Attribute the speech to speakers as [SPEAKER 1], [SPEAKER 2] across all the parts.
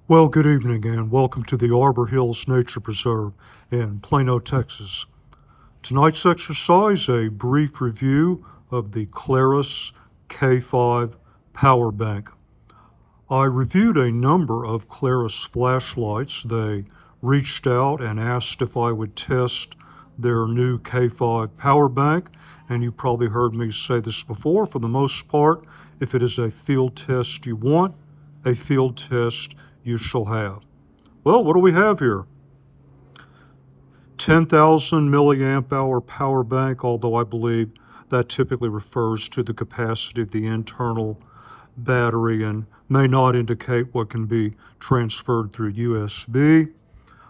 [SPEAKER 1] Well, good evening and welcome to the Arbor Hills Nature Preserve in Plano, Texas. Tonight's exercise, a brief review of the KLARUS K5 Power Bank. I reviewed a number of KLARUS flashlights. They reached out and asked if I would test their new K5 power bank, and you probably heard me say this before. For the most part, if it is a field test you want, a field test you shall have. Well, what do we have here? 10,000 milliamp hour power bank, although I believe that typically refers to the capacity of the internal battery and may not indicate what can be transferred through USB.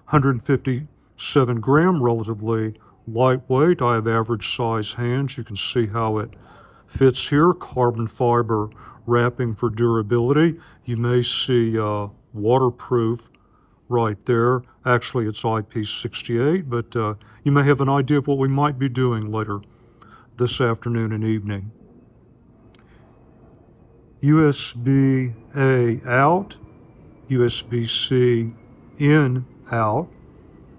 [SPEAKER 1] 157 gram, relatively lightweight. I have average size hands. You can see how it fits here. Carbon fiber wrapping for durability. You may see waterproof right there. Actually, it's IP68, but you may have an idea of what we might be doing later this afternoon and evening. USB-A out, USB-C in out.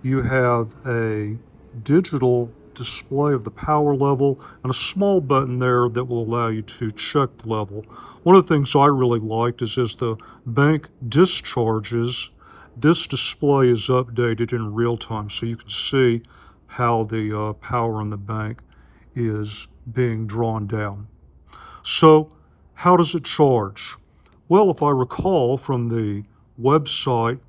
[SPEAKER 1] You have a digital display of the power level and a small button there that will allow you to check the level. One of the things I really liked is as the bank discharges, this display is updated in real time, so you can see how the power in the bank is being drawn down. So how does it charge? Well, if I recall from the website,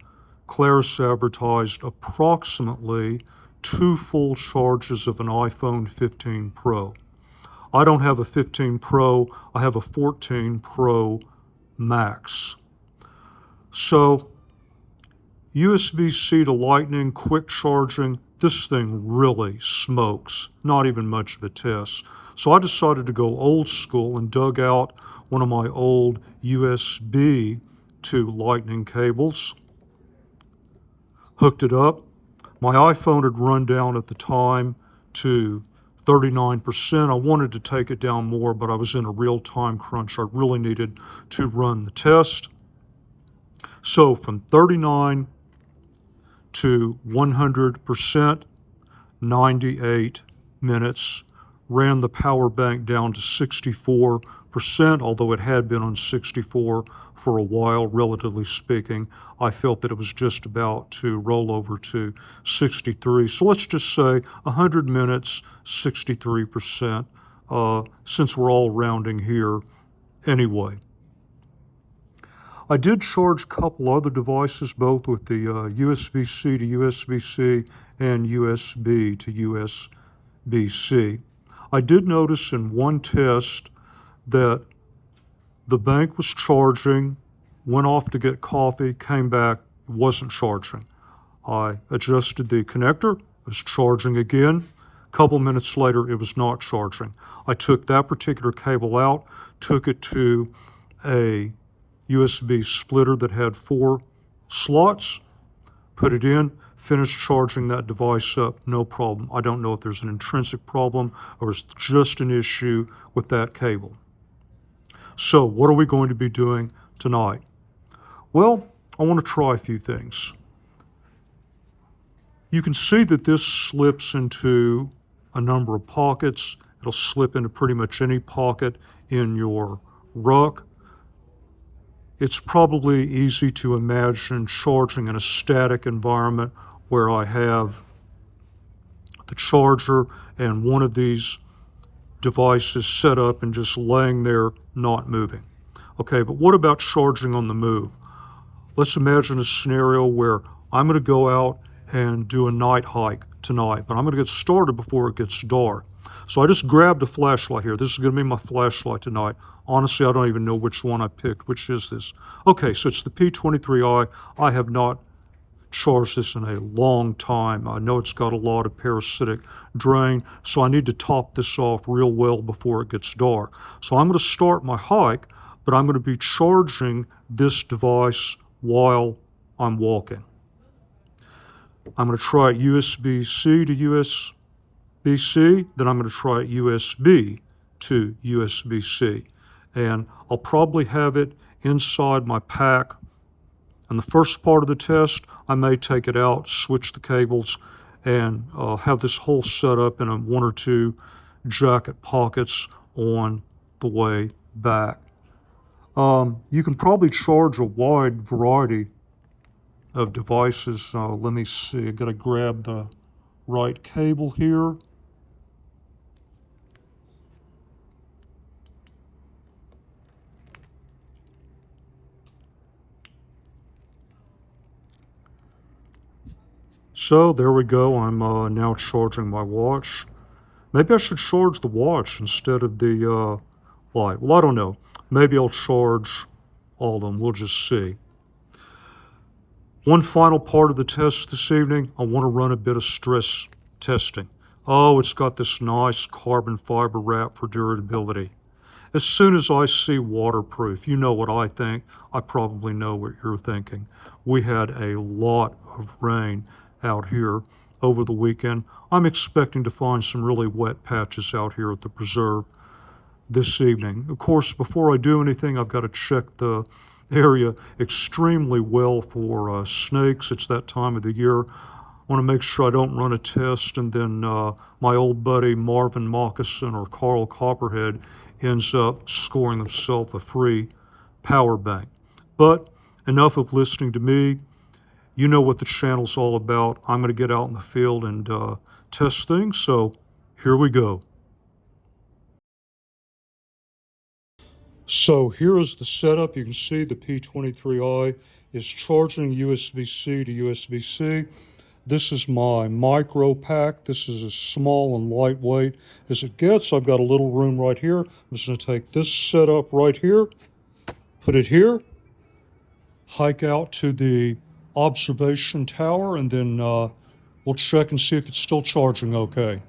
[SPEAKER 1] KLARUS advertised approximately 2 full charges of an iPhone 15 Pro. I don't have a 15 Pro, I have a 14 Pro Max. So USB-C to Lightning, quick charging, this thing really smokes, not even much of a test. So I decided to go old school and dug out one of my old USB to Lightning cables, hooked it up. My iPhone had run down at the time to 39%. I wanted to take it down more, but I was in a real-time crunch. I really needed to run the test. So from 39 to 100%, 98 minutes. Ran the power bank down to 64%, although it had been on 64 for a while, relatively speaking. I felt that it was just about to roll over to 63. So let's just say 100 minutes, 63%, since we're all rounding here anyway. I did charge a couple other devices, both with the USB-C to USB-C and USB to USB-C. I did notice in one test that the bank was charging, went off to get coffee, came back, wasn't charging. I adjusted the connector, it was charging again. A couple minutes later, it was not charging. I took that particular cable out, took it to a USB splitter that had 4 slots, put it in, finished charging that device up, no problem. I don't know if there's an intrinsic problem or it's just an issue with that cable. So what are we going to be doing tonight? Well, I want to try a few things. You can see that this slips into a number of pockets. It'll slip into pretty much any pocket in your ruck. It's probably easy to imagine charging in a static environment where I have the charger and one of these devices set up and just laying there, not moving. Okay, but what about charging on the move? Let's imagine a scenario where I'm going to go out and do a night hike tonight, but I'm going to get started before it gets dark. So I just grabbed a flashlight here. This is going to be my flashlight tonight. Honestly, I don't even know which one I picked. Which is this? Okay, so it's the P23i. I have not charged this in a long time. I know it's got a lot of parasitic drain, so I need to top this off real well before it gets dark. So I'm going to start my hike, but I'm going to be charging this device while I'm walking. I'm going to try USB-C to USB-C, then I'm going to try USB to USB-C. And I'll probably have it inside my pack In the first part of the test, I may take it out, switch the cables, and have this whole set up in a 1 or 2 jacket pockets on the way back. You can probably charge a wide variety of devices. Let me see, I gotta grab the right cable here. So there we go. I'm now charging my watch. Maybe I should charge the watch instead of the light. Well, I don't know. Maybe I'll charge all of them. We'll just see. One final part of the test this evening, I want to run a bit of stress testing. Oh, it's got this nice carbon fiber wrap for durability. As soon as I see waterproof, you know what I think. I probably know what you're thinking. We had a lot of rain out here over the weekend. I'm expecting to find some really wet patches out here at the preserve this evening. Of course, before I do anything, I've got to check the area extremely well for snakes. It's that time of the year. I want to make sure I don't run a test and then my old buddy Marvin Moccasin or Carl Copperhead ends up scoring himself a free power bank. But enough of listening to me. You know what the channel's all about. I'm going to get out in the field and test things, so here we go. So here is the setup. You can see the P23i is charging USB-C to USB-C. This is my micro pack. This is as small and lightweight as it gets. I've got a little room right here. I'm just going to take this setup right here, put it here, hike out to the observation tower, and then we'll check and see if it's still charging okay.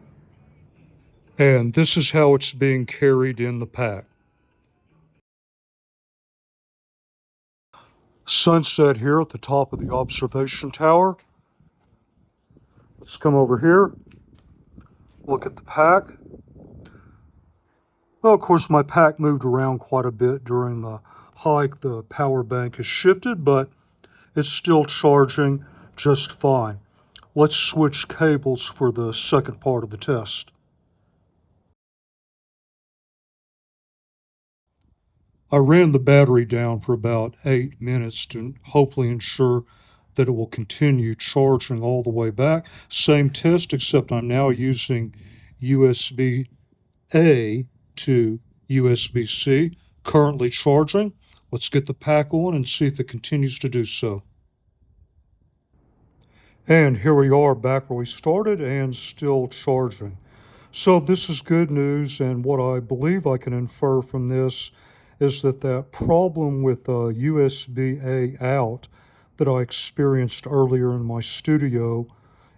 [SPEAKER 1] And this is how it's being carried in the pack. Sunset here at the top of the observation tower. Let's come over here, look at the pack. Well, of course, my pack moved around quite a bit during the hike. The power bank has shifted, but it's still charging just fine. Let's switch cables for the second part of the test. I ran the battery down for about 8 minutes to hopefully ensure that it will continue charging all the way back. Same test, except I'm now using USB-A to USB-C, currently charging. Let's get the pack on and see if it continues to do so. And here we are back where we started and still charging. So this is good news, and what I believe I can infer from this is that problem with USB-A out that I experienced earlier in my studio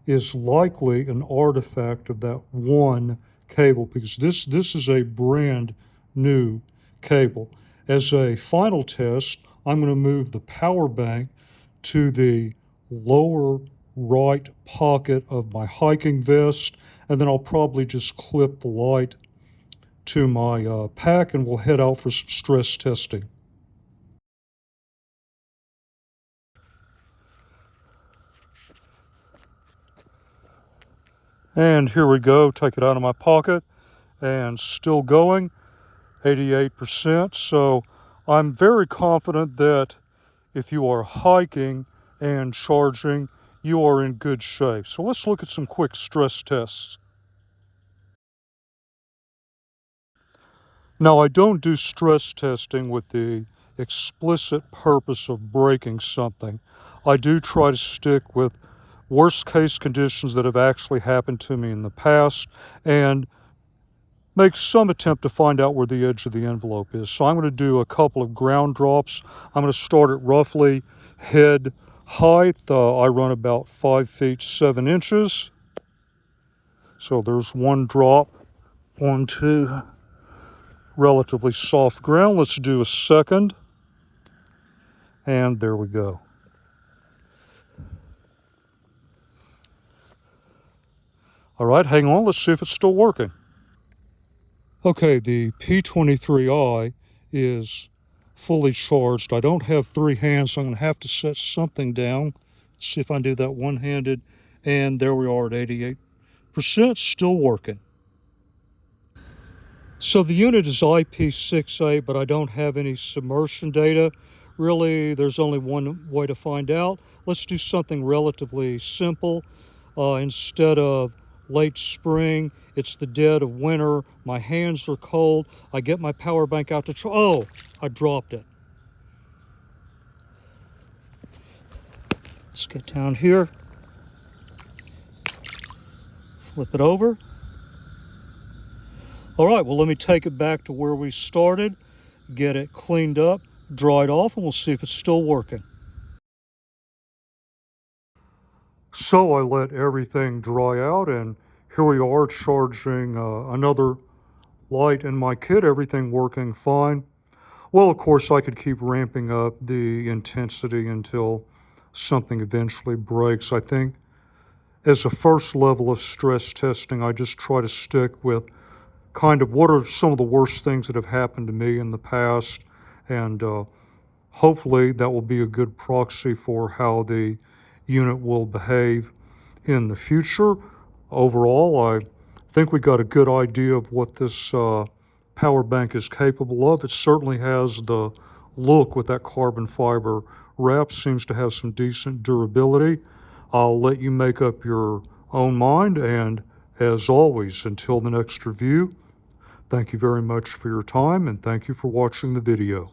[SPEAKER 1] is likely an artifact of that one cable, because this is a brand new cable. As a final test, I'm going to move the power bank to the lower right pocket of my hiking vest, and then I'll probably just clip the light to my pack and we'll head out for some stress testing. And here we go, take it out of my pocket and still going, 88%. So I'm very confident that if you are hiking and charging, you are in good shape. So let's look at some quick stress tests. Now, I don't do stress testing with the explicit purpose of breaking something. I do try to stick with worst case conditions that have actually happened to me in the past and make some attempt to find out where the edge of the envelope is. So I'm going to do a couple of ground drops. I'm going to start at roughly head height. I run about 5 feet 7 inches. So there's one drop onto relatively soft ground. Let's do a second. And there we go. All right, hang on. Let's see if it's still working. Okay, the P23i is fully charged. I don't have three hands, so I'm going to have to set something down. See if I can do that one-handed. And there we are at 88%, still working. So the unit is IP68, but I don't have any submersion data. Really, there's only one way to find out. Let's do something relatively simple. Instead of late spring, it's the dead of winter. My hands are cold. I get my power bank out to try. Oh, I dropped it. Let's get down here. Flip it over. All right, well, let me take it back to where we started, get it cleaned up, dried off, and we'll see if it's still working. So I let everything dry out, and here we are charging another light in my kit, everything working fine. Well, of course, I could keep ramping up the intensity until something eventually breaks. I think as a first level of stress testing, I just try to stick with kind of what are some of the worst things that have happened to me in the past, and hopefully that will be a good proxy for how the unit will behave in the future. Overall, I think we got a good idea of what this power bank is capable of. It certainly has the look with that carbon fiber wrap, seems to have some decent durability. I'll let you make up your own mind, and as always, until the next review, thank you very much for your time, and thank you for watching the video.